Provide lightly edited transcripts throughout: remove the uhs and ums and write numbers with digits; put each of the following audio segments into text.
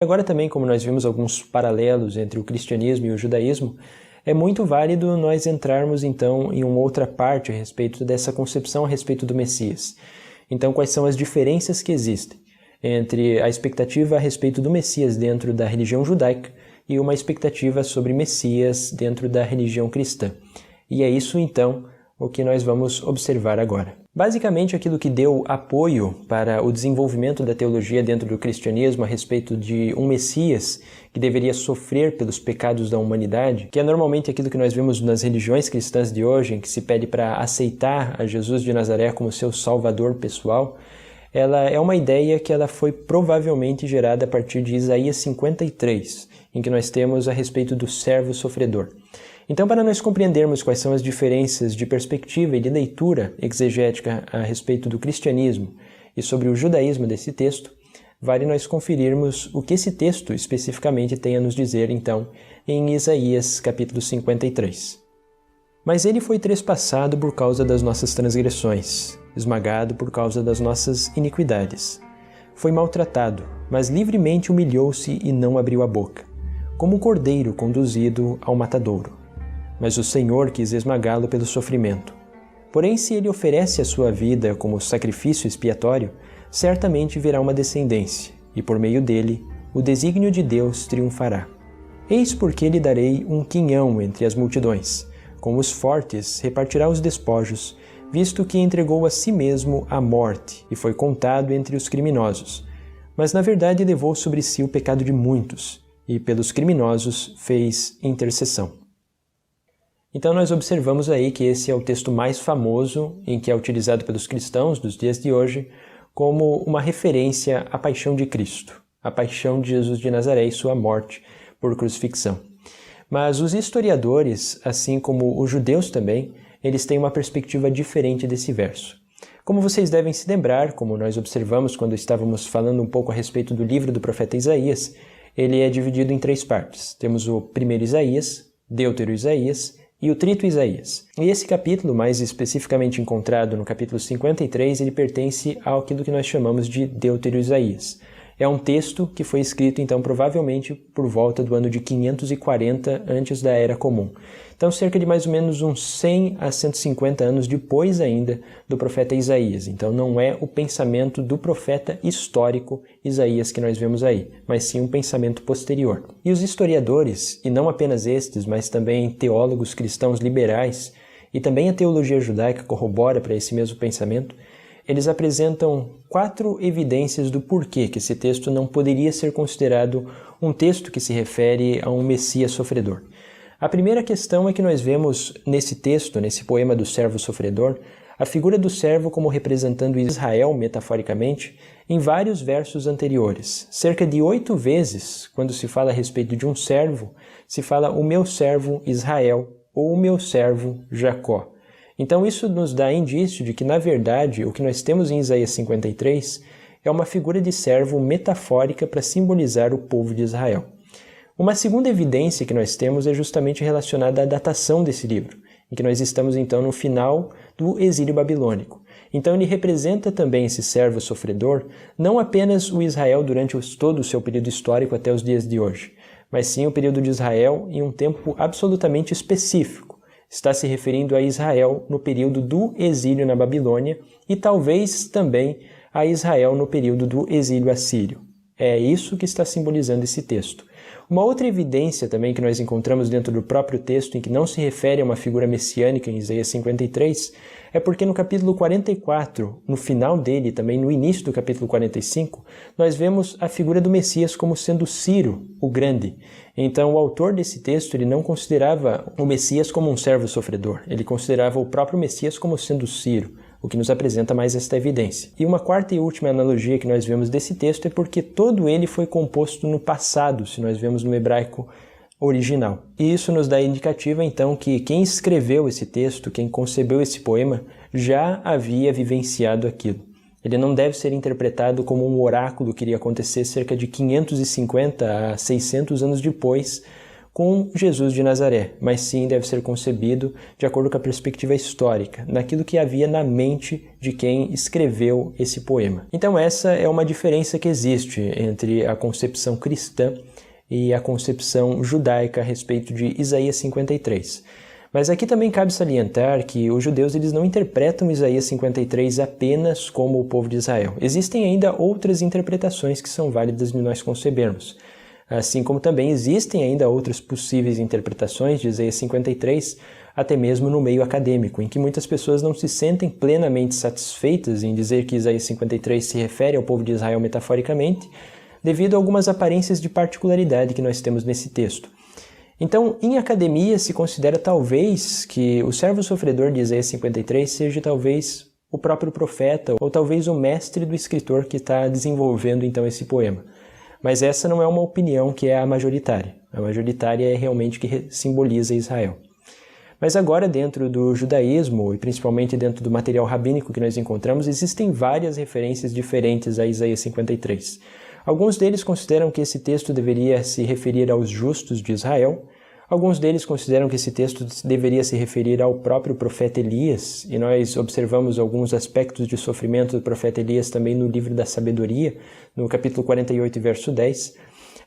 Agora também, como nós vimos alguns paralelos entre o cristianismo e o judaísmo, é muito válido nós entrarmos então em uma outra parte a respeito dessa concepção a respeito do Messias. Então, quais são as diferenças que existem entre a expectativa a respeito do Messias dentro da religião judaica e uma expectativa sobre Messias dentro da religião cristã. E é isso então o que nós vamos observar agora. Basicamente, aquilo que deu apoio para o desenvolvimento da teologia dentro do cristianismo a respeito de um Messias que deveria sofrer pelos pecados da humanidade, que é normalmente aquilo que nós vemos nas religiões cristãs de hoje, em que se pede para aceitar a Jesus de Nazaré como seu salvador pessoal, ela é uma ideia que ela foi provavelmente gerada a partir de Isaías 53, em que nós temos a respeito do servo sofredor. Então, para nós compreendermos quais são as diferenças de perspectiva e de leitura exegética a respeito do cristianismo e sobre o judaísmo desse texto, vale nós conferirmos o que esse texto especificamente tem a nos dizer, então, em Isaías capítulo 53. Mas ele foi trespassado por causa das nossas transgressões, esmagado por causa das nossas iniquidades. Foi maltratado, mas livremente humilhou-se e não abriu a boca, como um cordeiro conduzido ao matadouro. Mas o Senhor quis esmagá-lo pelo sofrimento. Porém, se ele oferece a sua vida como sacrifício expiatório, certamente verá uma descendência, e por meio dele, o desígnio de Deus triunfará. Eis porque lhe darei um quinhão entre as multidões. Com os fortes repartirá os despojos, visto que entregou a si mesmo à morte e foi contado entre os criminosos. Mas na verdade levou sobre si o pecado de muitos, e pelos criminosos fez intercessão. Então nós observamos aí que esse é o texto mais famoso em que é utilizado pelos cristãos dos dias de hoje como uma referência à paixão de Cristo, a paixão de Jesus de Nazaré e sua morte por crucifixão. Mas os historiadores, assim como os judeus também, eles têm uma perspectiva diferente desse verso. Como vocês devem se lembrar, como nós observamos quando estávamos falando um pouco a respeito do livro do profeta Isaías, ele é dividido em 3 partes. Temos o primeiro Isaías, Deutero Isaías e o Trito Isaías. E esse capítulo, mais especificamente encontrado no capítulo 53, ele pertence àquilo que nós chamamos de Deutero Isaías. É um texto que foi escrito, então, provavelmente por volta do ano de 540 antes da Era Comum. Então, cerca de mais ou menos uns 100 a 150 anos depois ainda do profeta Isaías. Então, não é o pensamento do profeta histórico Isaías que nós vemos aí, mas sim um pensamento posterior. E os historiadores, e não apenas estes, mas também teólogos cristãos liberais, e também a teologia judaica corrobora para esse mesmo pensamento, eles apresentam 4 evidências do porquê que esse texto não poderia ser considerado um texto que se refere a um Messias sofredor. A primeira questão é que nós vemos nesse texto, nesse poema do servo sofredor, a figura do servo como representando Israel, metaforicamente, em vários versos anteriores. Cerca de 8 vezes, quando se fala a respeito de um servo, se fala o meu servo Israel ou o meu servo Jacó. Então isso nos dá indício de que, na verdade, o que nós temos em Isaías 53 é uma figura de servo metafórica para simbolizar o povo de Israel. Uma segunda evidência que nós temos é justamente relacionada à datação desse livro, em que nós estamos então no final do exílio babilônico. Então ele representa também esse servo sofredor, não apenas o Israel durante todo o seu período histórico até os dias de hoje, mas sim o período de Israel em um tempo absolutamente específico. Está se referindo a Israel no período do exílio na Babilônia e talvez também a Israel no período do exílio assírio. É isso que está simbolizando esse texto. Uma outra evidência também que nós encontramos dentro do próprio texto, em que não se refere a uma figura messiânica em Isaías 53, é porque no capítulo 44, no final dele, também no início do capítulo 45, nós vemos a figura do Messias como sendo Ciro, o Grande. Então o autor desse texto ele não considerava o Messias como um servo sofredor, ele considerava o próprio Messias como sendo Ciro, o que nos apresenta mais esta evidência. E uma quarta e última analogia que nós vemos desse texto é porque todo ele foi composto no passado, se nós vemos no hebraico original. E isso nos dá indicativa, então, que quem escreveu esse texto, quem concebeu esse poema, já havia vivenciado aquilo. Ele não deve ser interpretado como um oráculo que iria acontecer cerca de 550 a 600 anos depois, com Jesus de Nazaré, mas sim deve ser concebido de acordo com a perspectiva histórica, naquilo que havia na mente de quem escreveu esse poema. Então essa é uma diferença que existe entre a concepção cristã e a concepção judaica a respeito de Isaías 53. Mas aqui também cabe salientar que os judeus eles não interpretam Isaías 53 apenas como o povo de Israel. Existem ainda outras interpretações que são válidas de nós concebermos. Assim como também existem ainda outras possíveis interpretações de Isaías 53, até mesmo no meio acadêmico, em que muitas pessoas não se sentem plenamente satisfeitas em dizer que Isaías 53 se refere ao povo de Israel metaforicamente, devido a algumas aparências de particularidade que nós temos nesse texto. Então, em academia, se considera talvez que o servo sofredor de Isaías 53 seja talvez o próprio profeta, ou talvez o mestre do escritor que está desenvolvendo então esse poema. Mas essa não é uma opinião que é a majoritária. A majoritária é realmente que simboliza Israel. Mas agora, dentro do judaísmo, e principalmente dentro do material rabínico que nós encontramos, existem várias referências diferentes a Isaías 53. Alguns deles consideram que esse texto deveria se referir aos justos de Israel. Alguns deles consideram que esse texto deveria se referir ao próprio profeta Elias, e nós observamos alguns aspectos de sofrimento do profeta Elias também no livro da Sabedoria, no capítulo 48, verso 10.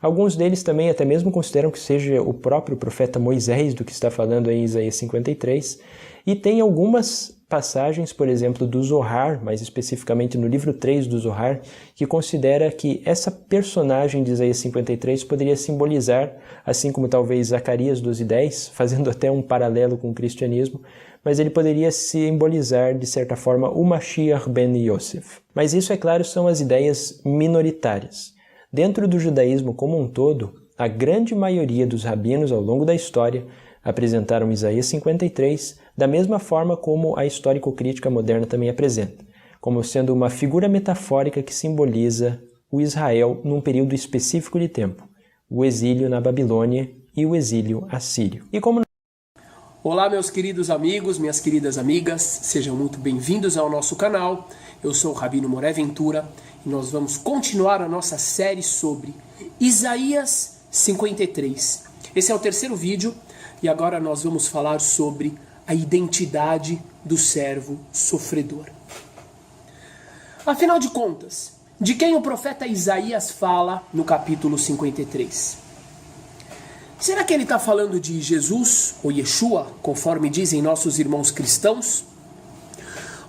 Alguns deles também até mesmo consideram que seja o próprio profeta Moisés do que está falando em Isaías 53, e tem algumas passagens, por exemplo, do Zohar, mais especificamente no livro 3 do Zohar, que considera que essa personagem de Isaías 53 poderia simbolizar, assim como talvez Zacarias 12:10, fazendo até um paralelo com o cristianismo, mas ele poderia simbolizar, de certa forma, o Mashiach ben Yosef. Mas isso, é claro, são as ideias minoritárias. Dentro do judaísmo como um todo, a grande maioria dos rabinos ao longo da história apresentaram Isaías 53 da mesma forma como a histórico-crítica moderna também apresenta, como sendo uma figura metafórica que simboliza o Israel num período específico de tempo, o exílio na Babilônia e o exílio assírio. Olá, meus queridos amigos, minhas queridas amigas, sejam muito bem-vindos ao nosso canal. Eu sou o Rabino Moré Ventura e nós vamos continuar a nossa série sobre Isaías 53. Esse é o terceiro vídeo e agora nós vamos falar sobre a identidade do servo sofredor. Afinal de contas, de quem o profeta Isaías fala no capítulo 53? Será que ele está falando de Jesus, ou Yeshua, conforme dizem nossos irmãos cristãos?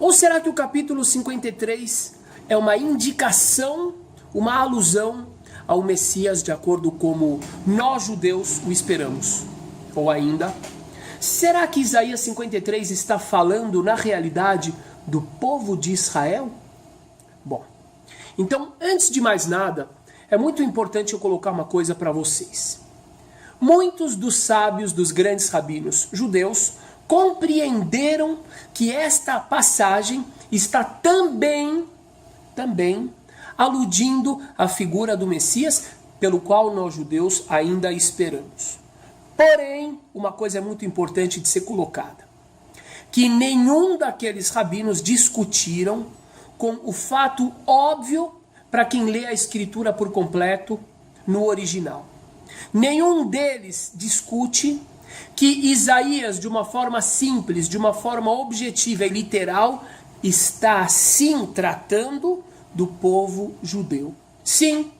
Ou será que o capítulo 53 é uma indicação, uma alusão ao Messias de acordo como nós judeus o esperamos? Ou ainda, será que Isaías 53 está falando na realidade do povo de Israel? Bom, então antes de mais nada, é muito importante eu colocar uma coisa para vocês. Muitos dos sábios, dos grandes rabinos judeus, compreenderam que esta passagem está também aludindo à figura do Messias, pelo qual nós judeus ainda esperamos. Porém, uma coisa é muito importante de ser colocada, que nenhum daqueles rabinos discutiram com o fato óbvio para quem lê a Escritura por completo no original. Nenhum deles discute que Isaías, de uma forma simples, de uma forma objetiva e literal, está sim tratando do povo judeu. Sim,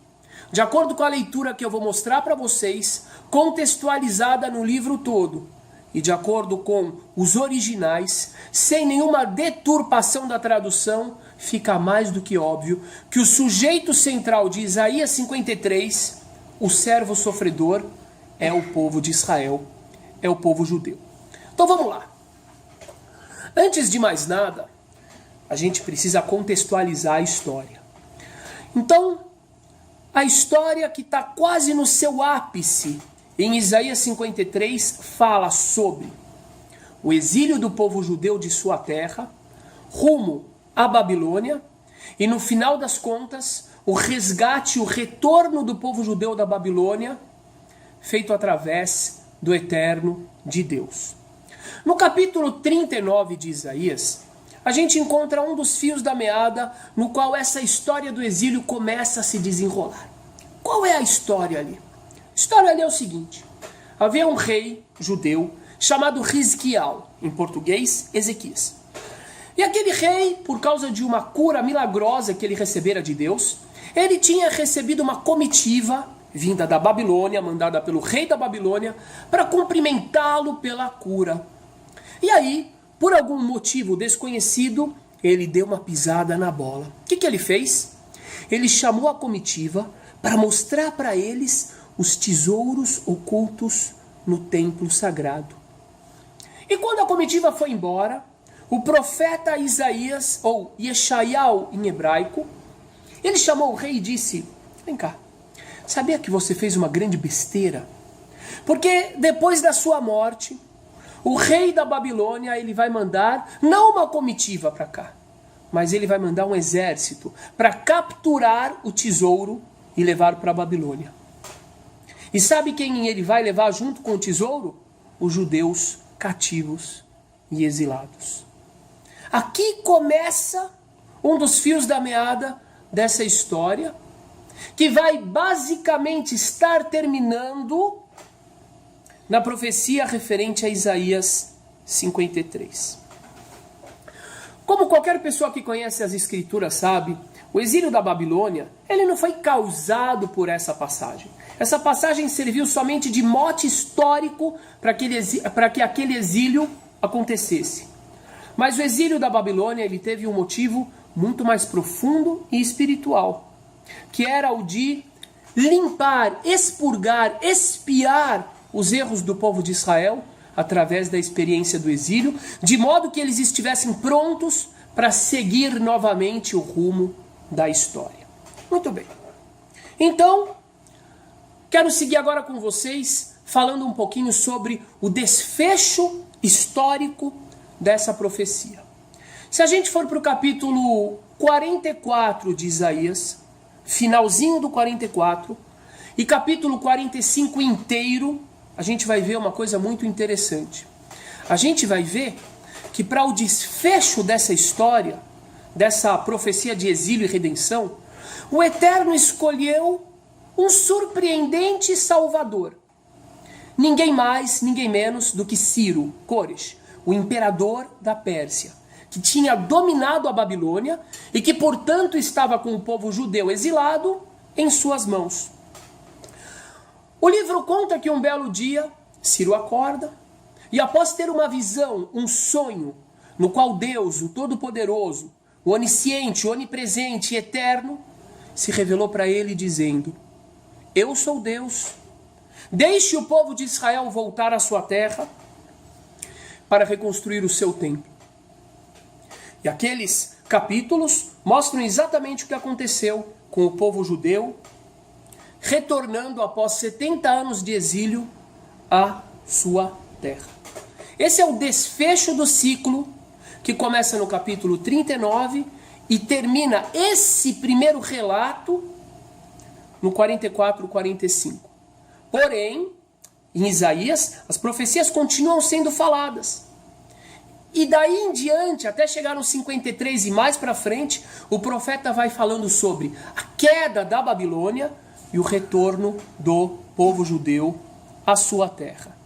de acordo com a leitura que eu vou mostrar para vocês, contextualizada no livro todo, e de acordo com os originais, sem nenhuma deturpação da tradução, fica mais do que óbvio que o sujeito central de Isaías 53, o servo sofredor, é o povo de Israel, é o povo judeu. Então vamos lá. Antes de mais nada, a gente precisa contextualizar a história. Então, a história que está quase no seu ápice em Isaías 53 fala sobre o exílio do povo judeu de sua terra, rumo à Babilônia, e no final das contas, o resgate, o retorno do povo judeu da Babilônia, feito através do eterno de Deus. No capítulo 39 de Isaías, a gente encontra um dos fios da meada no qual essa história do exílio começa a se desenrolar. Qual é a história ali? A história ali é o seguinte: havia um rei judeu chamado Hizquial, em português, Ezequias. E aquele rei, por causa de uma cura milagrosa que ele recebera de Deus, ele tinha recebido uma comitiva vinda da Babilônia, mandada pelo rei da Babilônia, para cumprimentá-lo pela cura. E aí, por algum motivo desconhecido, ele deu uma pisada na bola. O que ele fez? Ele chamou a comitiva para mostrar para eles os tesouros ocultos no templo sagrado. E quando a comitiva foi embora, o profeta Isaías, ou Yeshayahu em hebraico, ele chamou o rei e disse: vem cá, sabia que você fez uma grande besteira? Porque depois da sua morte, o rei da Babilônia, ele vai mandar não uma comitiva para cá, mas ele vai mandar um exército para capturar o tesouro e levar para a Babilônia. E sabe quem ele vai levar junto com o tesouro? Os judeus cativos e exilados. Aqui começa um dos fios da meada dessa história, que vai basicamente estar terminando na profecia referente a Isaías 53. Como qualquer pessoa que conhece as escrituras sabe, o exílio da Babilônia, ele não foi causado por essa passagem. Essa passagem serviu somente de mote histórico para que aquele exílio acontecesse. Mas o exílio da Babilônia, ele teve um motivo muito mais profundo e espiritual, que era o de limpar, expurgar, expiar os erros do povo de Israel através da experiência do exílio, de modo que eles estivessem prontos para seguir novamente o rumo da história. Muito bem. Então, quero seguir agora com vocês falando um pouquinho sobre o desfecho histórico dessa profecia. Se a gente for para o capítulo 44 de Isaías, finalzinho do 44, e capítulo 45 inteiro, a gente vai ver uma coisa muito interessante. A gente vai ver que para o desfecho dessa história, dessa profecia de exílio e redenção, o Eterno escolheu um surpreendente salvador. Ninguém mais, ninguém menos do que Ciro, Cores, o imperador da Pérsia, que tinha dominado a Babilônia e que, portanto, estava com o povo judeu exilado em suas mãos. O livro conta que um belo dia, Ciro acorda e, após ter uma visão, um sonho, no qual Deus, o Todo-Poderoso, o Onisciente, o Onipresente e Eterno, se revelou para ele dizendo: eu sou Deus, deixe o povo de Israel voltar à sua terra para reconstruir o seu templo. E aqueles capítulos mostram exatamente o que aconteceu com o povo judeu, retornando após 70 anos de exílio à sua terra. Esse é o desfecho do ciclo que começa no capítulo 39 e termina esse primeiro relato no 44 e 45. Porém, em Isaías, as profecias continuam sendo faladas. E daí em diante, até chegar no 53 e mais para frente, o profeta vai falando sobre a queda da Babilônia e o retorno do povo judeu à sua terra.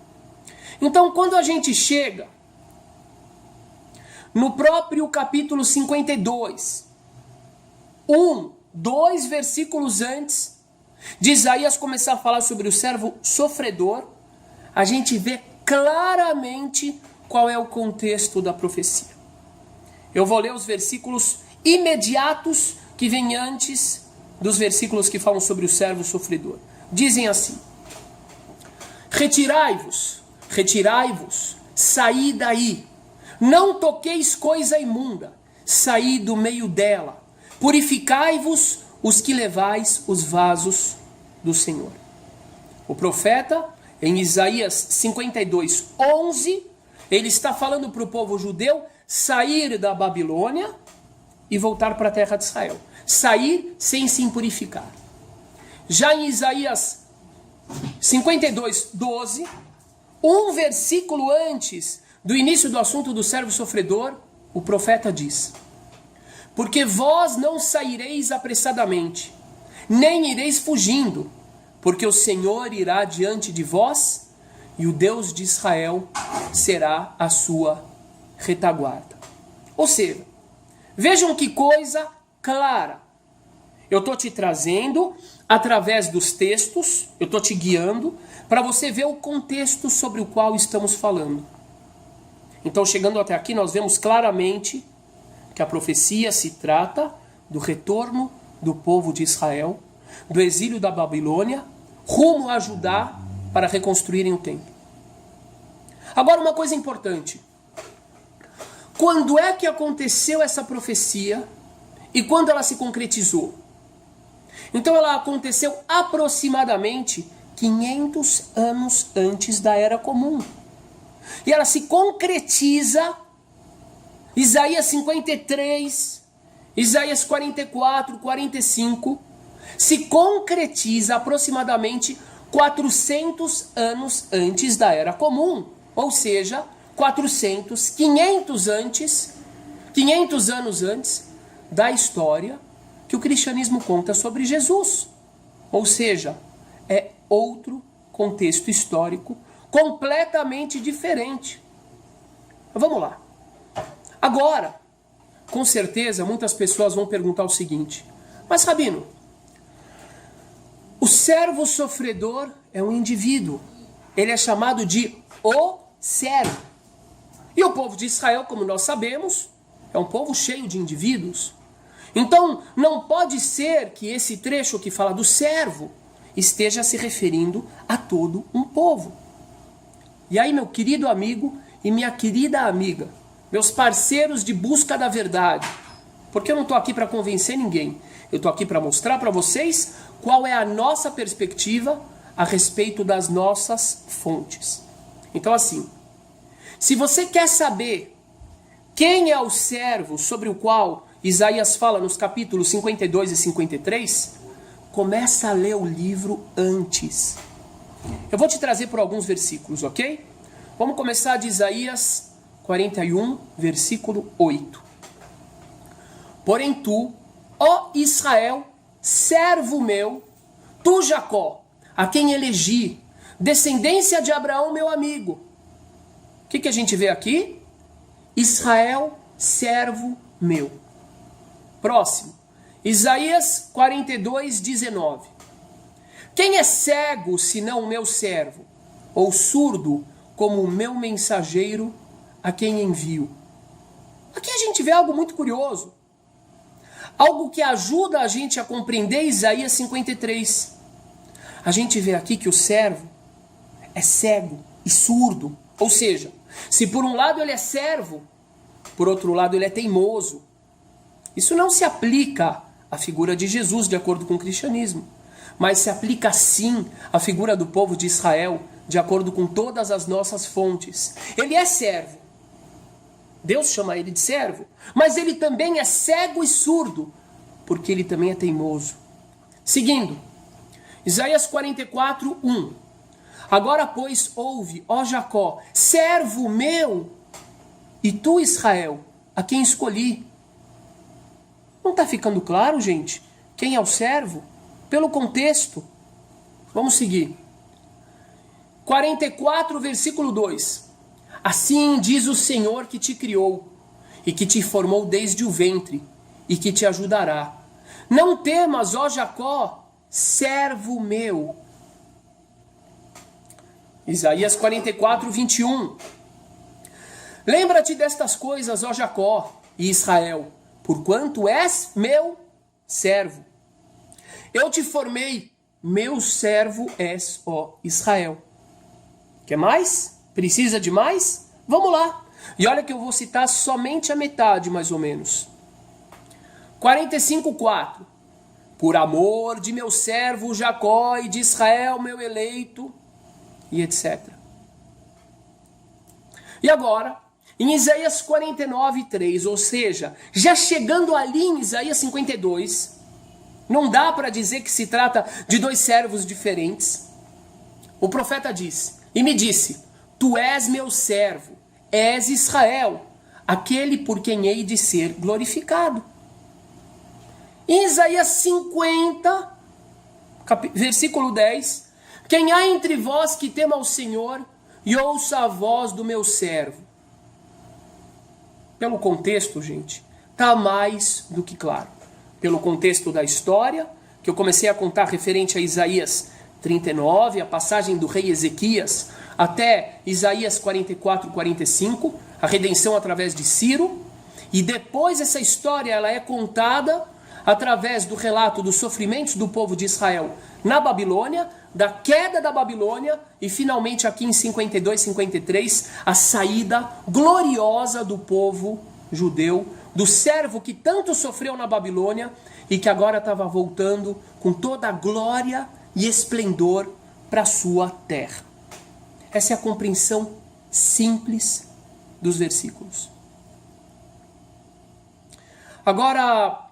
Então, quando a gente chega no próprio capítulo 52, 2 versículos antes de Isaías começar a falar sobre o servo sofredor, a gente vê claramente qual é o contexto da profecia. Eu vou ler os versículos imediatos que vêm antes dos versículos que falam sobre o servo sofredor. Dizem assim: retirai-vos, retirai-vos, saí daí, não toqueis coisa imunda, saí do meio dela, purificai-vos os que levais os vasos do Senhor. O profeta, em Isaías 52, 11, ele está falando para o povo judeu sair da Babilônia e voltar para a terra de Israel. Sair sem se purificar. Já em Isaías 52, 12, um versículo antes do início do assunto do servo sofredor, o profeta diz: porque vós não saireis apressadamente, nem ireis fugindo, porque o Senhor irá diante de vós e o Deus de Israel será a sua retaguarda. Ou seja, vejam que coisa clara. Eu estou te trazendo, através dos textos, eu estou te guiando, para você ver o contexto sobre o qual estamos falando. Então, chegando até aqui, nós vemos claramente que a profecia se trata do retorno do povo de Israel, do exílio da Babilônia, rumo a Judá, para reconstruírem o templo. Agora, uma coisa importante. Quando é que aconteceu essa profecia e quando ela se concretizou? Então, ela aconteceu aproximadamente 500 anos antes da Era Comum. E ela se concretiza, Isaías 53, Isaías 44, 45, se concretiza aproximadamente 400 anos antes da Era Comum. Ou seja, 500 anos antes da história que o cristianismo conta sobre Jesus. Ou seja, é outro contexto histórico completamente diferente. Vamos lá. Agora, com certeza, muitas pessoas vão perguntar o seguinte: mas, Rabino, o servo sofredor é um indivíduo. Ele é chamado de o servo. E o povo de Israel, como nós sabemos, é um povo cheio de indivíduos. Então, não pode ser que esse trecho que fala do servo esteja se referindo a todo um povo. E aí, meu querido amigo e minha querida amiga, meus parceiros de busca da verdade, porque eu não estou aqui para convencer ninguém, eu estou aqui para mostrar para vocês qual é a nossa perspectiva a respeito das nossas fontes. Então, assim, se você quer saber quem é o servo sobre o qual Isaías fala nos capítulos 52 e 53, começa a ler o livro antes. Eu vou te trazer por alguns versículos, ok? Vamos começar de Isaías 41, versículo 8. Porém tu, ó Israel, servo meu, tu Jacó, a quem elegi, descendência de Abraão, meu amigo. O que a gente vê aqui? Israel, servo meu. Próximo. Isaías 42, 19. Quem é cego, senão o meu servo? Ou surdo, como o meu mensageiro, a quem envio? Aqui a gente vê algo muito curioso. Algo que ajuda a gente a compreender Isaías 53. A gente vê aqui que o servo é cego e surdo. Ou seja, se por um lado ele é servo, por outro lado ele é teimoso. Isso não se aplica à figura de Jesus, de acordo com o cristianismo, mas se aplica sim à figura do povo de Israel, de acordo com todas as nossas fontes. Ele é servo. Deus chama ele de servo, mas ele também é cego e surdo, porque ele também é teimoso. Seguindo, Isaías 44, 1. Agora, pois, ouve, ó Jacó, servo meu, e tu, Israel, a quem escolhi. Não está ficando claro, gente, quem é o servo? Pelo contexto. Vamos seguir. 44, versículo 2. Assim diz o Senhor que te criou, e que te formou desde o ventre, e que te ajudará. Não temas, ó Jacó, servo meu. Isaías 44, 21. Lembra-te destas coisas, ó Jacó e Israel, porquanto és meu servo. Eu te formei, meu servo és, ó Israel. Quer mais? Precisa de mais? Vamos lá. E olha que eu vou citar somente a metade, mais ou menos. 45:4. Por amor de meu servo Jacó e de Israel, meu eleito, e etc. E agora, em Isaías 49:3, ou seja, já chegando ali em Isaías 52, não dá para dizer que se trata de dois servos diferentes. O profeta diz, e me disse, tu és meu servo, és Israel, aquele por quem hei de ser glorificado. Em Isaías 50, versículo 10, quem há entre vós que tema ao Senhor, e ouça a voz do meu servo. Pelo contexto, gente, está mais do que claro. Pelo contexto da história, que eu comecei a contar referente a Isaías 39, a passagem do rei Ezequias, até Isaías 44, 45, a redenção através de Ciro, e depois essa história ela é contada através do relato dos sofrimentos do povo de Israel na Babilônia, da queda da Babilônia e finalmente aqui em 52, 53, a saída gloriosa do povo judeu, do servo que tanto sofreu na Babilônia e que agora estava voltando com toda a glória e esplendor para a sua terra. Essa é a compreensão simples dos versículos. Agora,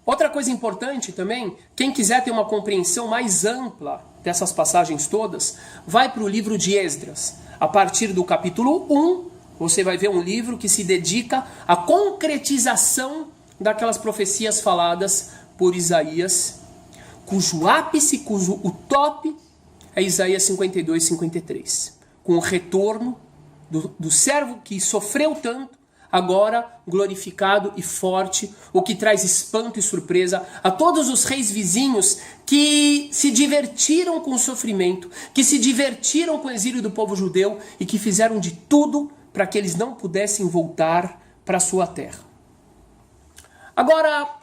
outra coisa importante também, quem quiser ter uma compreensão mais ampla dessas passagens todas, vai para o livro de Esdras. A partir do capítulo 1, você vai ver um livro que se dedica à concretização daquelas profecias faladas por Isaías, cujo ápice, o top, é Isaías 52, 53. Com o retorno do servo que sofreu tanto, agora glorificado e forte, o que traz espanto e surpresa a todos os reis vizinhos que se divertiram com o sofrimento, que se divertiram com o exílio do povo judeu e que fizeram de tudo para que eles não pudessem voltar para a sua terra. Agora,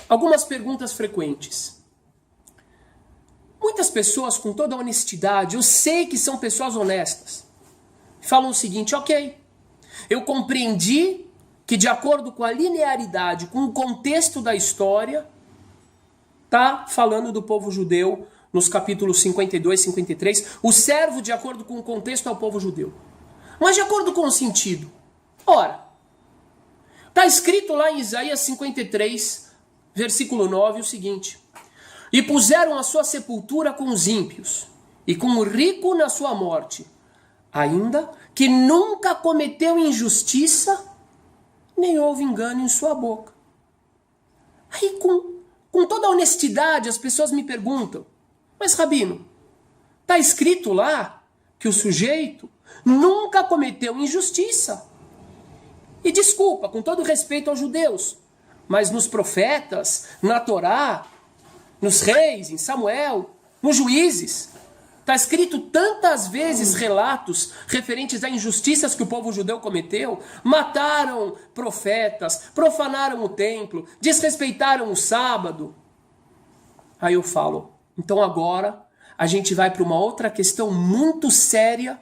algumas perguntas frequentes. Muitas pessoas, com toda a honestidade, eu sei que são pessoas honestas, falam o seguinte: ok, eu compreendi que, de acordo com a linearidade, com o contexto da história, está falando do povo judeu nos capítulos 52 e 53. O servo, de acordo com o contexto, é o povo judeu. Mas de acordo com o sentido, ora, está escrito lá em Isaías 53, versículo 9, o seguinte: e puseram a sua sepultura com os ímpios, e com o rico na sua morte, ainda que nunca cometeu injustiça, nem houve engano em sua boca. Aí, com toda a honestidade, as pessoas me perguntam: mas, Rabino, está escrito lá que o sujeito nunca cometeu injustiça. E desculpa, com todo respeito aos judeus, mas nos profetas, na Torá, nos reis, em Samuel, nos juízes, está escrito tantas vezes relatos referentes a injustiças que o povo judeu cometeu. Mataram profetas, profanaram o templo, desrespeitaram o sábado. Aí eu falo, então agora a gente vai para uma outra questão muito séria,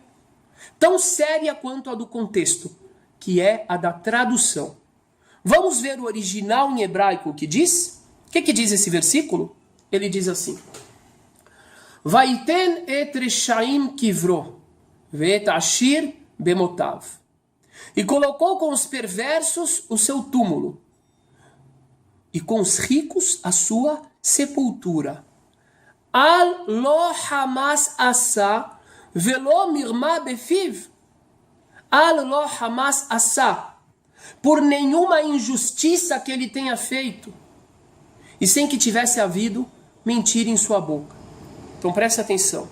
tão séria quanto a do contexto, que é a da tradução. Vamos ver o original em hebraico, o que diz? O que diz esse versículo? Ele diz assim: Vaiten et reshaim kivro, ve'et ashir bemotav. E colocou com os perversos o seu túmulo, e com os ricos a sua sepultura. Al lo hamas asa, velo mirma befiv. Al lo hamas asa, por nenhuma injustiça que ele tenha feito, e sem que tivesse havido mentira em sua boca. Então preste atenção.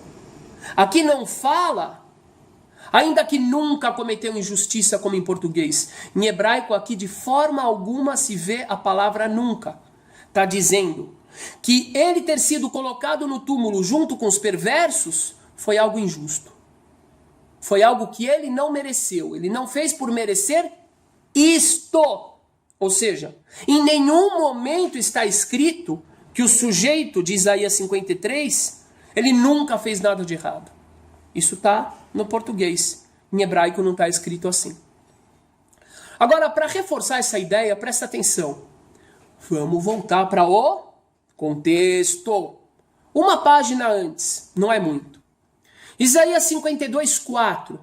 Aqui não fala, ainda que nunca cometeu injustiça, como em português. Em hebraico aqui de forma alguma se vê a palavra nunca. Está dizendo que ele ter sido colocado no túmulo junto com os perversos foi algo injusto. Foi algo que ele não mereceu. Ele não fez por merecer isto. Ou seja, em nenhum momento está escrito que o sujeito de Isaías 53, ele nunca fez nada de errado. Isso está no português. Em hebraico não está escrito assim. Agora, para reforçar essa ideia, presta atenção. Vamos voltar para o contexto. Uma página antes, não é muito. Isaías 52, 4.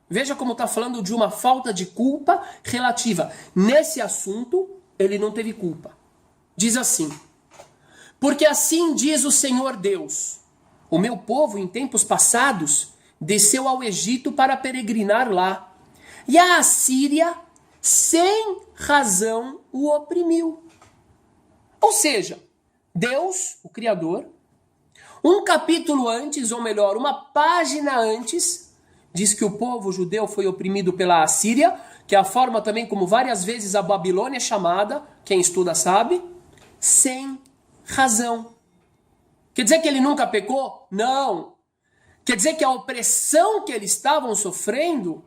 Veja como está falando de uma falta de culpa relativa. Nesse assunto, ele não teve culpa. Diz assim: porque assim diz o Senhor Deus, o meu povo em tempos passados desceu ao Egito para peregrinar lá, e a Assíria, sem razão, o oprimiu. Ou seja, Deus, o Criador, um capítulo antes, ou melhor, uma página antes, diz que o povo judeu foi oprimido pela Assíria, que é a forma também como várias vezes a Babilônia é chamada, quem estuda sabe, sem razão. Quer dizer que ele nunca pecou? Não. Quer dizer que a opressão que eles estavam sofrendo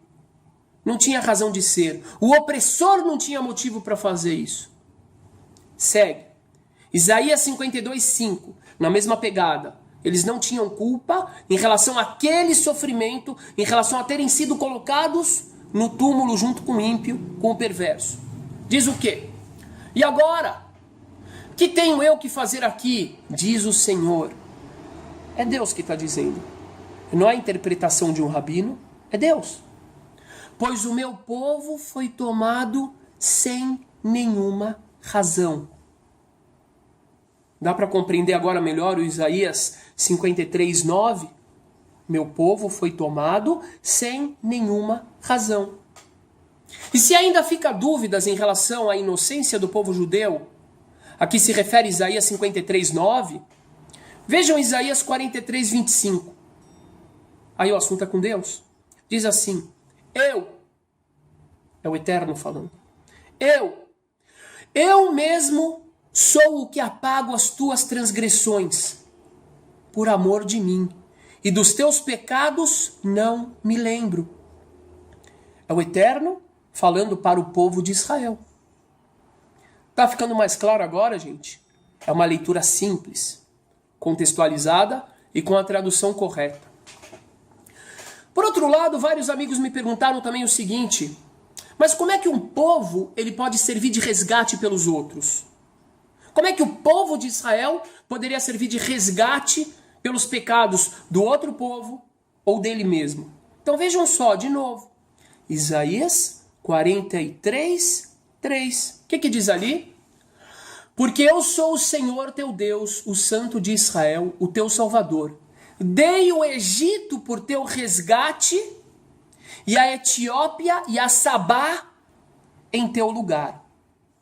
não tinha razão de ser. O opressor não tinha motivo para fazer isso. Segue. Isaías 52:5, na mesma pegada. Eles não tinham culpa em relação àquele sofrimento, em relação a terem sido colocados no túmulo junto com o ímpio, com o perverso. Diz o quê? E agora? Que tenho eu que fazer aqui? Diz o Senhor. É Deus que está dizendo. Não é a interpretação de um rabino, é Deus. Pois o meu povo foi tomado sem nenhuma razão. Dá para compreender agora melhor o Isaías 53:9? Meu povo foi tomado sem nenhuma razão. E se ainda fica dúvidas em relação à inocência do povo judeu, a que se refere Isaías 53:9, vejam Isaías 43:25. Aí o assunto é com Deus. Diz assim: é o Eterno falando, eu mesmo sou o que apago as tuas transgressões, por amor de mim, e dos teus pecados não me lembro. É o Eterno falando para o povo de Israel. Tá ficando mais claro agora, gente? É uma leitura simples, contextualizada e com a tradução correta. Por outro lado, vários amigos me perguntaram também o seguinte: mas como é que um povo ele pode servir de resgate pelos outros? Como é que o povo de Israel poderia servir de resgate pelos pecados do outro povo ou dele mesmo? Então vejam só, de novo, Isaías 43:3. O que diz ali? Porque eu sou o Senhor teu Deus, o Santo de Israel, o teu Salvador. Dei o Egito por teu resgate, e a Etiópia e a Sabá em teu lugar.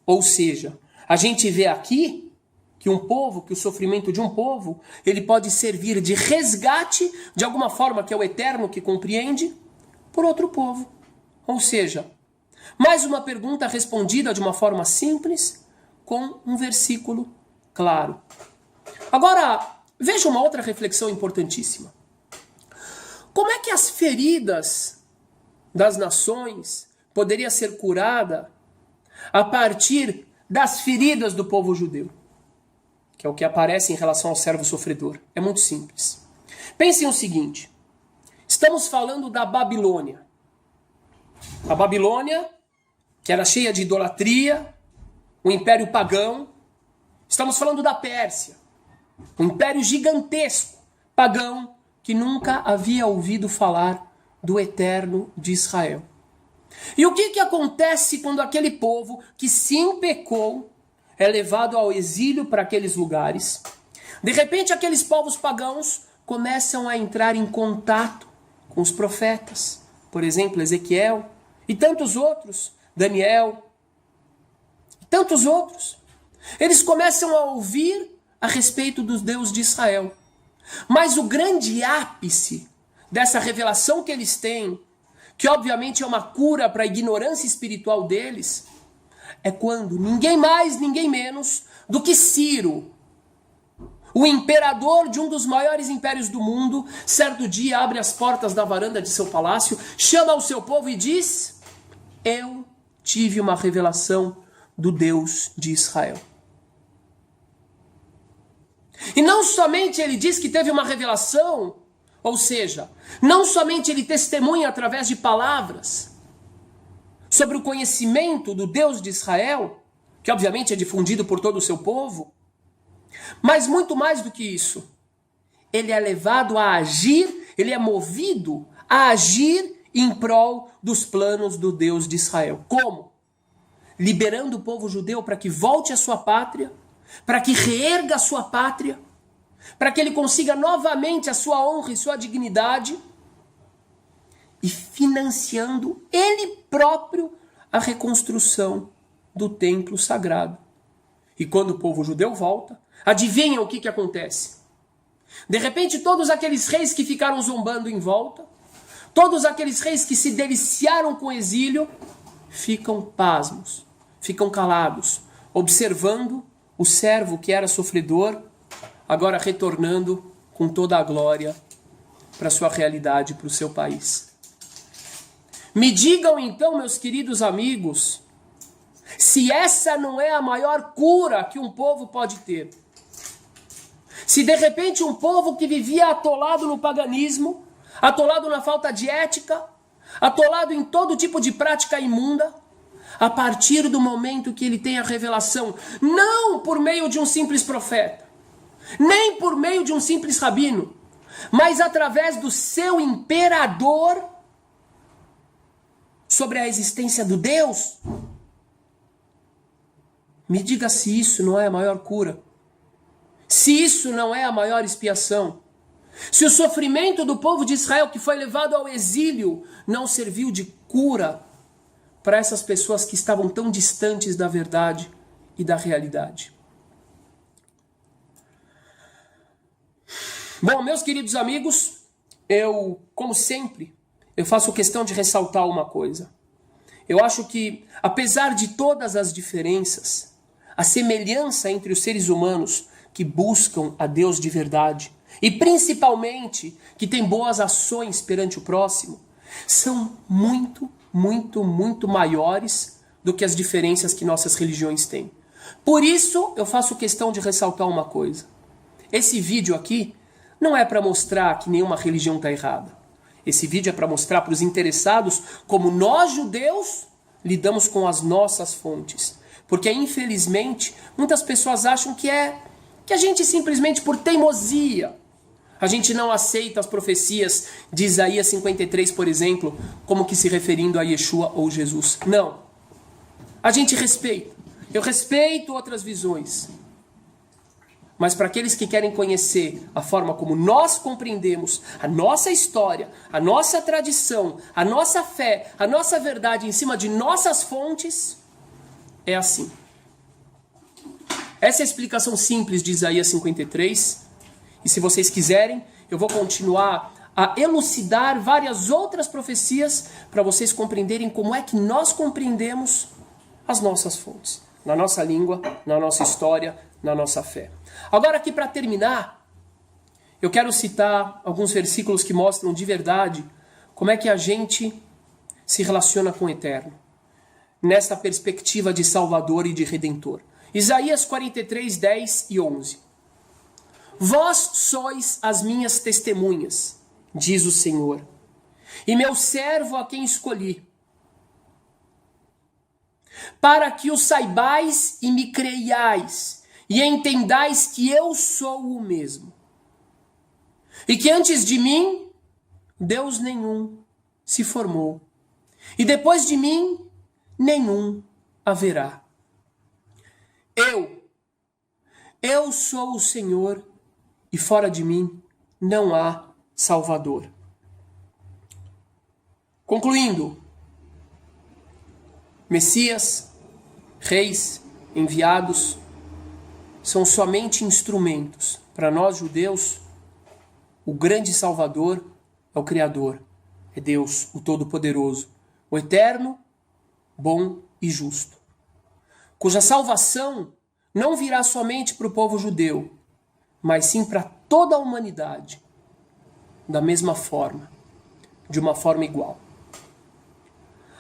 Ou seja, a gente vê aqui que o sofrimento de um povo, ele pode servir de resgate, de alguma forma que é o Eterno que compreende, por outro povo. Ou seja, mais uma pergunta respondida de uma forma simples, com um versículo claro. Agora, veja uma outra reflexão importantíssima. Como é que as feridas das nações poderia ser curada a partir das feridas do povo judeu? Que é o que aparece em relação ao servo sofredor. É muito simples. Pensem o seguinte: estamos falando da Babilônia. A Babilônia, que era cheia de idolatria, o império pagão. Estamos falando da Pérsia, um império gigantesco, pagão, que nunca havia ouvido falar do Eterno de Israel. E o que acontece quando aquele povo, que sim pecou, é levado ao exílio para aqueles lugares? De repente, aqueles povos pagãos começam a entrar em contato com os profetas. Por exemplo, Ezequiel e tantos outros, Daniel e tantos outros. Eles começam a ouvir a respeito dos Deus de Israel. Mas o grande ápice dessa revelação que eles têm, que obviamente é uma cura para a ignorância espiritual deles, é quando ninguém mais, ninguém menos do que Ciro, o imperador de um dos maiores impérios do mundo, certo dia abre as portas da varanda de seu palácio, chama o seu povo e diz: eu tive uma revelação do Deus de Israel. E não somente ele diz que teve uma revelação, ou seja, não somente ele testemunha através de palavras sobre o conhecimento do Deus de Israel, que obviamente é difundido por todo o seu povo, mas muito mais do que isso, ele é levado a agir, ele é movido a agir em prol dos planos do Deus de Israel. Como? Liberando o povo judeu para que volte à sua pátria, para que reerga a sua pátria, para que ele consiga novamente a sua honra e sua dignidade, e financiando ele próprio a reconstrução do templo sagrado. E quando o povo judeu volta, adivinham o que acontece? De repente, todos aqueles reis que ficaram zombando em volta, Todos aqueles reis que se deliciaram com o exílio ficam pasmos, ficam calados, observando o servo que era sofredor, agora retornando com toda a glória para a sua realidade, para o seu país. Me digam então, meus queridos amigos, se essa não é a maior cura que um povo pode ter. Se de repente um povo que vivia atolado no paganismo, atolado na falta de ética, atolado em todo tipo de prática imunda, a partir do momento que ele tem a revelação, não por meio de um simples profeta, nem por meio de um simples rabino, mas através do seu imperador sobre a existência do Deus, me diga se isso não é a maior cura, se isso não é a maior expiação, se o sofrimento do povo de Israel que foi levado ao exílio não serviu de cura para essas pessoas que estavam tão distantes da verdade e da realidade. Bom, meus queridos amigos, como sempre, eu faço questão de ressaltar uma coisa. Eu acho que, apesar de todas as diferenças, a semelhança entre os seres humanos que buscam a Deus de verdade, e principalmente que têm boas ações perante o próximo, são muito, muito, muito maiores do que as diferenças que nossas religiões têm. Por isso, eu faço questão de ressaltar uma coisa. Esse vídeo aqui não é para mostrar que nenhuma religião está errada. Esse vídeo é para mostrar para os interessados como nós, judeus, lidamos com as nossas fontes. Porque, infelizmente, muitas pessoas acham que a gente simplesmente, por teimosia, a gente não aceita as profecias de Isaías 53, por exemplo, como que se referindo a Yeshua ou Jesus. Não. A gente respeita. Eu respeito outras visões. Mas para aqueles que querem conhecer a forma como nós compreendemos a nossa história, a nossa tradição, a nossa fé, a nossa verdade em cima de nossas fontes, é assim. Essa é a explicação simples de Isaías 53. E se vocês quiserem, eu vou continuar a elucidar várias outras profecias para vocês compreenderem como é que nós compreendemos as nossas fontes. Na nossa língua, na nossa história, na nossa fé. Agora aqui para terminar, eu quero citar alguns versículos que mostram de verdade como é que a gente se relaciona com o Eterno, nessa perspectiva de Salvador e de Redentor. Isaías 43, 10 e 11. Vós sois as minhas testemunhas, diz o Senhor, e meu servo a quem escolhi, para que o saibais e me creiais, e entendais que eu sou o mesmo, e que antes de mim, Deus nenhum se formou, e depois de mim, nenhum haverá. Eu sou o Senhor, e fora de mim não há Salvador. Concluindo, Messias, reis, enviados, são somente instrumentos. Para nós judeus, o grande Salvador é o Criador, é Deus, o Todo-Poderoso, o Eterno, bom e justo, cuja salvação não virá somente para o povo judeu, mas sim para toda a humanidade, da mesma forma, de uma forma igual.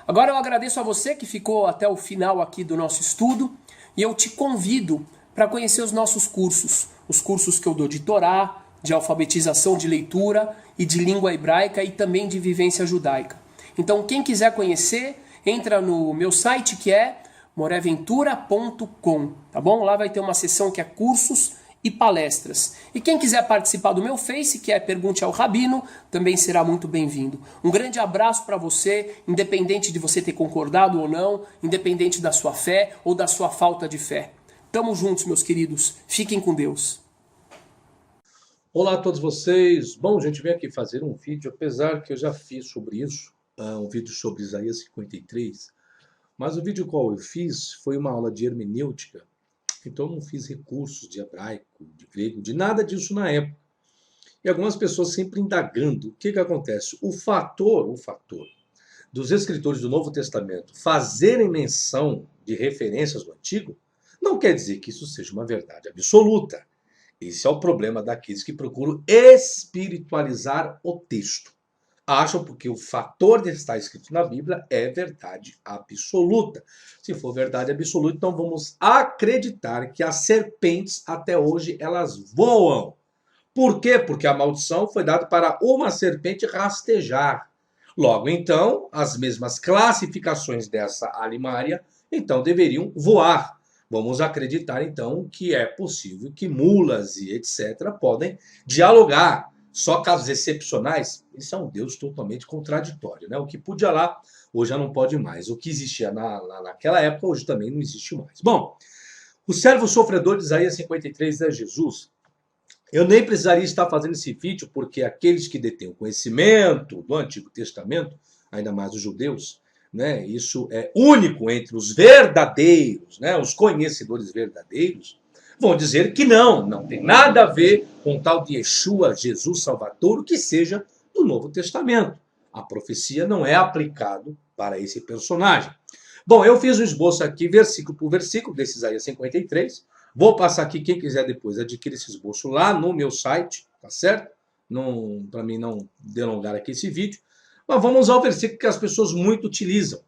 Agora eu agradeço a você que ficou até o final aqui do nosso estudo e eu te convido para conhecer os nossos cursos, os cursos que eu dou de Torá, de alfabetização de leitura e de língua hebraica e também de vivência judaica. Então quem quiser conhecer, entra no meu site que é moreventura.com, tá bom? Lá vai ter uma seção que é cursos e palestras. E quem quiser participar do meu Face, que é Pergunte ao Rabino, também será muito bem-vindo. Um grande abraço para você, independente de você ter concordado ou não, independente da sua fé ou da sua falta de fé. Tamo juntos, meus queridos. Fiquem com Deus. Olá a todos vocês. Bom, a gente veio aqui fazer um vídeo, apesar que eu já fiz sobre isso, um vídeo sobre Isaías 53, mas o vídeo qual eu fiz foi uma aula de hermenêutica, então eu não fiz recursos de hebraico, de grego, de nada disso na época. E algumas pessoas sempre indagando. O que que acontece? O fator dos escritores do Novo Testamento fazerem menção de referências do Antigo, não quer dizer que isso seja uma verdade absoluta. Esse é o problema daqueles que procuram espiritualizar o texto. Acham porque o fator de estar escrito na Bíblia é verdade absoluta. Se for verdade absoluta, então vamos acreditar que as serpentes até hoje elas voam. Por quê? Porque a maldição foi dada para uma serpente rastejar. Logo, então, as mesmas classificações dessa alimária, então, deveriam voar. Vamos acreditar, então, que é possível que mulas e etc. podem dialogar. Só casos excepcionais, isso é um Deus totalmente contraditório, né? O que podia lá, hoje já não pode mais. O que existia naquela época, hoje também não existe mais. Bom, o servo sofredor de Isaías 53 é Jesus. Eu nem precisaria estar fazendo esse vídeo, porque aqueles que detêm o conhecimento do Antigo Testamento, ainda mais os judeus, né, isso é único entre os verdadeiros, né, os conhecedores verdadeiros, vão dizer que não tem nada a ver com o tal de Yeshua, Jesus Salvador, que seja do Novo Testamento. A profecia não é aplicado para esse personagem. Bom, eu fiz um esboço aqui, versículo por versículo, desse Isaías 53. Vou passar aqui, quem quiser depois adquirir esse esboço lá no meu site, tá certo? Para mim não delongar aqui esse vídeo. Mas vamos ao versículo que as pessoas muito utilizam,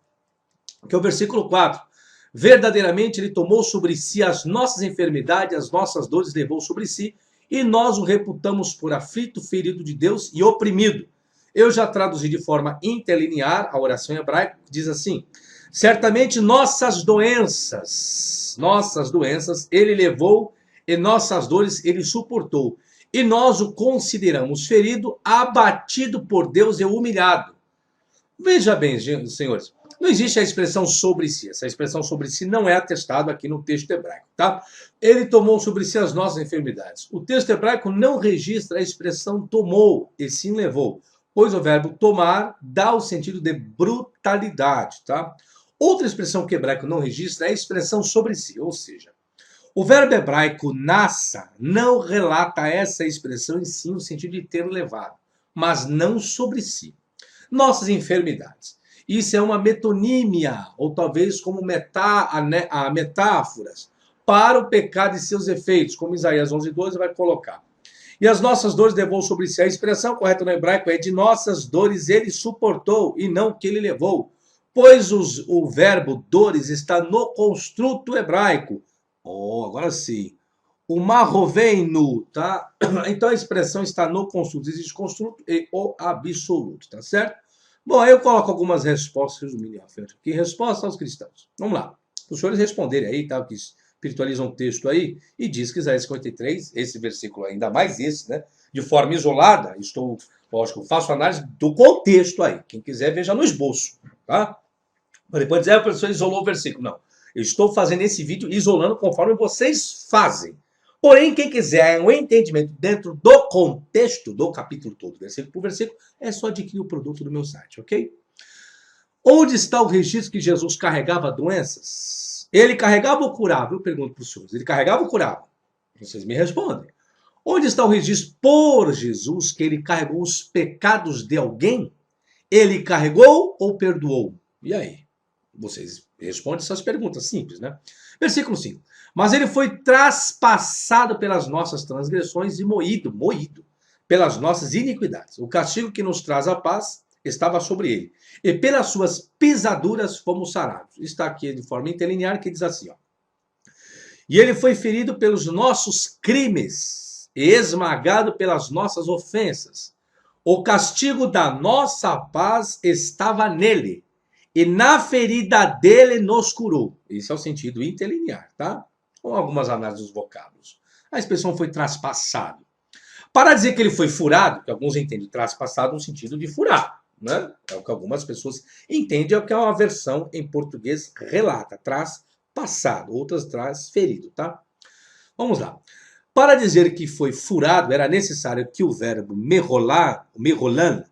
que é o versículo 4. Verdadeiramente ele tomou sobre si as nossas enfermidades, as nossas dores levou sobre si, e nós o reputamos por aflito, ferido de Deus e oprimido. Eu já traduzi de forma interlinear a oração em hebraico, que diz assim: certamente nossas doenças ele levou, e nossas dores ele suportou. E nós o consideramos ferido, abatido por Deus e humilhado. Veja bem, senhores, não existe a expressão sobre si. Essa expressão sobre si não é atestada aqui no texto hebraico, tá? Ele tomou sobre si as nossas enfermidades. O texto hebraico não registra a expressão tomou, e sim levou, pois o verbo tomar dá o sentido de brutalidade, tá? Outra expressão que o hebraico não registra é a expressão sobre si, ou seja, o verbo hebraico nassa não relata essa expressão em si no sentido de ter levado, mas não sobre si. Nossas enfermidades. Isso é uma metonímia, ou talvez como metáforas, para o pecado e seus efeitos, como Isaías 11:12 vai colocar. E as nossas dores levou sobre si. A expressão correta no hebraico é de nossas dores ele suportou, e não que ele levou. Pois o verbo dores está no construto hebraico. Oh, agora sim. O marroveino, tá? Então a expressão está no construto. Existe construto e o absoluto, tá certo? Bom, aí eu coloco algumas respostas, resumindo aqui. Resposta aos cristãos. Vamos lá. Os senhores responderem aí, tá? Que espiritualizam o texto aí, e diz que Isaías 53, esse versículo, ainda mais esse, né? De forma isolada, lógico, faço análise do contexto aí. Quem quiser, veja no esboço, tá? Para depois dizer, a pessoa isolou o versículo. Não. Eu estou fazendo esse vídeo isolando conforme vocês fazem. Porém, quem quiser um entendimento dentro do contexto do capítulo todo, versículo por versículo, é só adquirir o produto do meu site, ok? Onde está o registro que Jesus carregava doenças? Ele carregava ou curava? Eu pergunto para os senhores. Ele carregava ou curava? Vocês me respondem. Onde está o registro por Jesus que ele carregou os pecados de alguém? Ele carregou ou perdoou? E aí? Vocês respondem essas perguntas simples, né? Versículo 5. Mas ele foi traspassado pelas nossas transgressões e moído pelas nossas iniquidades. O castigo que nos traz a paz estava sobre ele. E pelas suas pisaduras fomos sarados. Está aqui de forma interlinear que diz assim, ó. E ele foi ferido pelos nossos crimes e esmagado pelas nossas ofensas. O castigo da nossa paz estava nele. E na ferida dele nos curou. Esse é o sentido interlinear, tá? Com algumas análises dos vocábulos. A expressão foi traspassado. Para dizer que ele foi furado, que alguns entendem traspassado no sentido de furar, né? É o que algumas pessoas entendem, é o que uma versão em português relata. Traspassado, outras traz ferido, tá? Vamos lá. Para dizer que foi furado, era necessário que o verbo merrolan,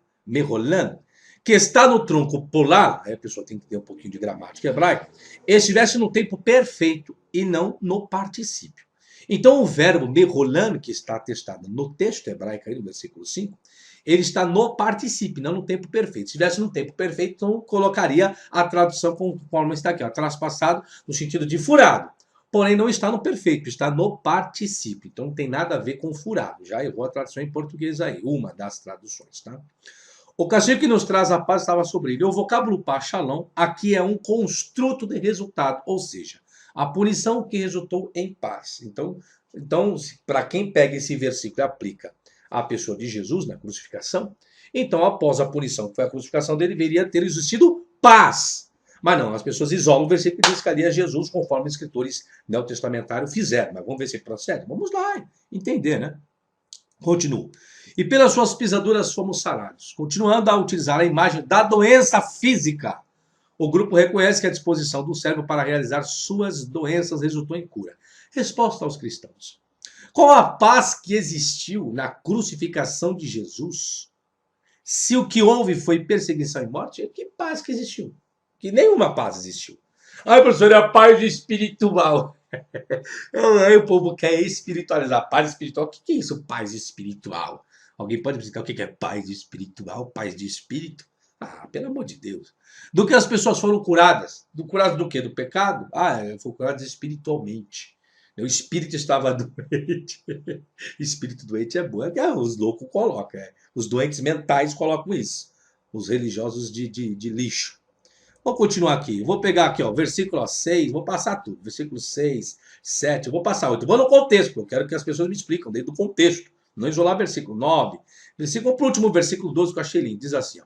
que está no tronco polar, aí a pessoa tem que ter um pouquinho de gramática hebraica, estivesse no tempo perfeito e não no particípio. Então o verbo merolan, que está atestado no texto hebraico, aí no versículo 5, ele está no particípio, não no tempo perfeito. Se estivesse no tempo perfeito, então colocaria a tradução conforme está aqui, ó, traspassado no sentido de furado. Porém, não está no perfeito, está no particípio. Então não tem nada a ver com furado. Já errou a tradução em português aí, uma das traduções, tá? O castigo que nos traz a paz estava sobre ele. O vocábulo paz, shalom, aqui é um construto de resultado, ou seja, a punição que resultou em paz. Então para quem pega esse versículo e aplica à pessoa de Jesus na crucificação, então após a punição que foi a crucificação dele, deveria ter existido paz. Mas não, as pessoas isolam o versículo e dizem que ali é Jesus, conforme os escritores neotestamentários fizeram. Mas vamos ver se procede? Vamos lá entender, né? Continuo. E pelas suas pisaduras fomos sarados. Continuando a utilizar a imagem da doença física, o grupo reconhece que a disposição do cérebro para realizar suas doenças resultou em cura. Resposta aos cristãos. Qual a paz que existiu na crucificação de Jesus? Se o que houve foi perseguição e morte, que paz que existiu? Que nenhuma paz existiu. Ai, professor, é a paz espiritual. O povo quer espiritualizar. Paz espiritual, o que é isso, paz espiritual? Alguém pode me explicar o que é paz espiritual, paz de espírito? Ah, pelo amor de Deus. Do que as pessoas foram curadas? Curadas do quê? Do pecado? Foram curadas espiritualmente. O espírito estava doente. Espírito doente é bom. Os loucos colocam. Os doentes mentais colocam isso. Os religiosos de lixo. Vou continuar aqui. Vou pegar aqui, ó, versículo 6. Vou passar tudo. Versículo 6, 7. Eu vou passar 8. Vou no contexto, porque eu quero que as pessoas me explicam dentro do contexto. Não isolar versículo 9. Versículo, pro último versículo 12, que eu achei lindo. Diz assim, ó.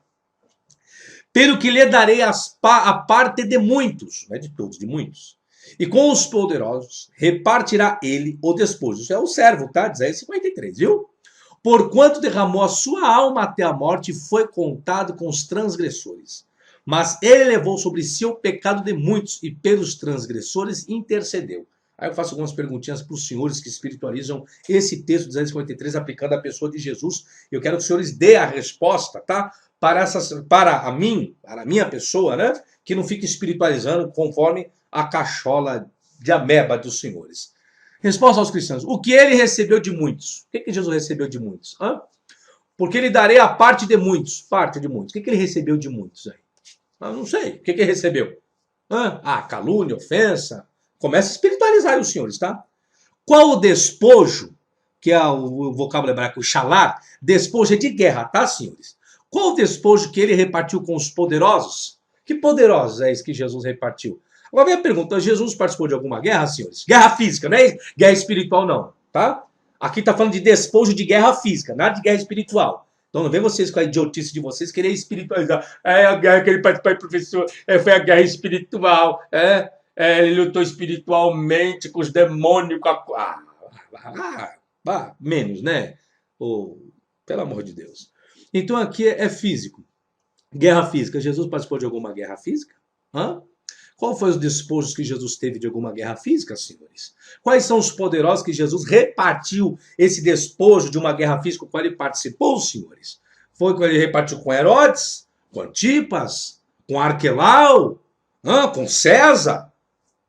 Pelo que lhe darei a parte de muitos, não é de todos, de muitos. E com os poderosos repartirá ele o despojo. Isso é o servo, tá? Isaías 53, viu? Porquanto derramou a sua alma até a morte e foi contado com os transgressores. Mas ele levou sobre si o pecado de muitos e pelos transgressores intercedeu. Aí eu faço algumas perguntinhas para os senhores que espiritualizam esse texto de Isaías 53 aplicando a pessoa de Jesus. Eu quero que os senhores dêem a resposta, tá? Para a minha pessoa, né? Que não fique espiritualizando conforme a cachola de ameba dos senhores. Resposta aos cristãos. O que ele recebeu de muitos? O que Jesus recebeu de muitos? Porque ele darei a parte de muitos. Parte de muitos. O que ele recebeu de muitos aí? Não sei. O que ele recebeu? Calúnia, ofensa. Começa a espiritualizar os senhores, tá? Qual o despojo, que é o vocábulo hebraico shalar? Despojo é de guerra, tá, senhores? Qual o despojo que ele repartiu com os poderosos? Que poderosos é esse que Jesus repartiu? Agora vem a pergunta, Jesus participou de alguma guerra, senhores? Guerra física, não é guerra espiritual não, tá? Aqui está falando de despojo de guerra física, nada de guerra espiritual. Então não vem vocês com a idiotice de vocês querer espiritualizar. A guerra que ele participou, professor, foi a guerra espiritual. Ele lutou espiritualmente com os demônios. Menos, né? Pelo amor de Deus. Então aqui é físico. Guerra física. Jesus participou de alguma guerra física? Qual foi os despojos que Jesus teve de alguma guerra física, senhores? Quais são os poderosos que Jesus repartiu esse despojo de uma guerra física com a qual ele participou, senhores? Foi quando ele repartiu com Herodes, com Antipas, com Arquelau, com César?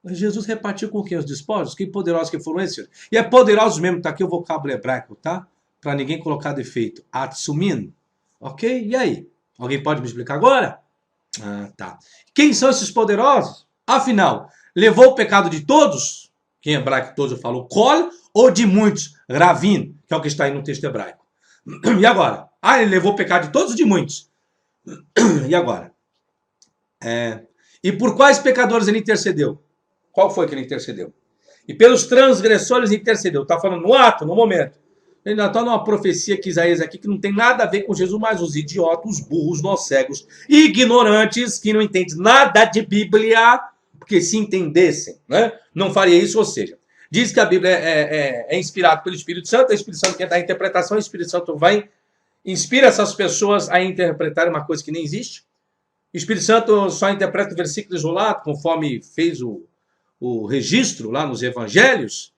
Mas Jesus repartiu com quem os despojos? Que poderosos que foram esses, senhores? E é poderosos mesmo, tá aqui o vocábulo hebraico, tá? Para ninguém colocar defeito. Atsumin. Ok? E aí? Alguém pode me explicar agora? Tá. Quem são esses poderosos? Afinal, levou o pecado de todos? Que em hebraico todos eu falo kol, ou de muitos? Ravin, que é o que está aí no texto hebraico. E agora? Ele levou o pecado de todos ou de muitos? E agora? E por quais pecadores ele intercedeu? Qual foi que ele intercedeu? E pelos transgressores intercedeu. Está falando no ato, no momento. Ele ainda está numa profecia que Isaías aqui que não tem nada a ver com Jesus, mas os idiotas, os burros, nós cegos, ignorantes, que não entendem nada de Bíblia, porque se entendessem, né, não faria isso. Ou seja, diz que a Bíblia é inspirada pelo Espírito Santo, o Espírito Santo quer dar a interpretação, o Espírito Santo inspira essas pessoas a interpretar uma coisa que nem existe. O Espírito Santo só interpreta o versículo isolado, conforme fez o registro lá nos evangelhos,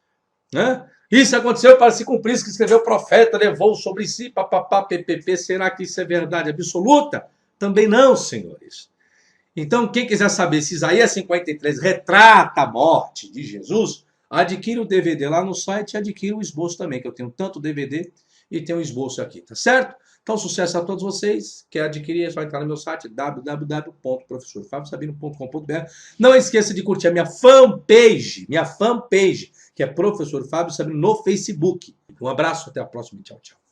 né? Isso aconteceu para se cumprir isso que escreveu o profeta, levou sobre si, ppp. Será que isso é verdade absoluta? Também não, senhores. Então, quem quiser saber se Isaías 53 retrata a morte de Jesus, Adquira o DVD lá no site e adquira o esboço também, que eu tenho tanto DVD e tenho o esboço aqui, tá certo? Então, sucesso a todos vocês. Quer adquirir, é só entrar no meu site, www.professorfabiosabino.com.br. Não esqueça de curtir a minha fanpage, que é Professor Fábio Sabino no Facebook. Um abraço, até a próxima. Tchau, tchau.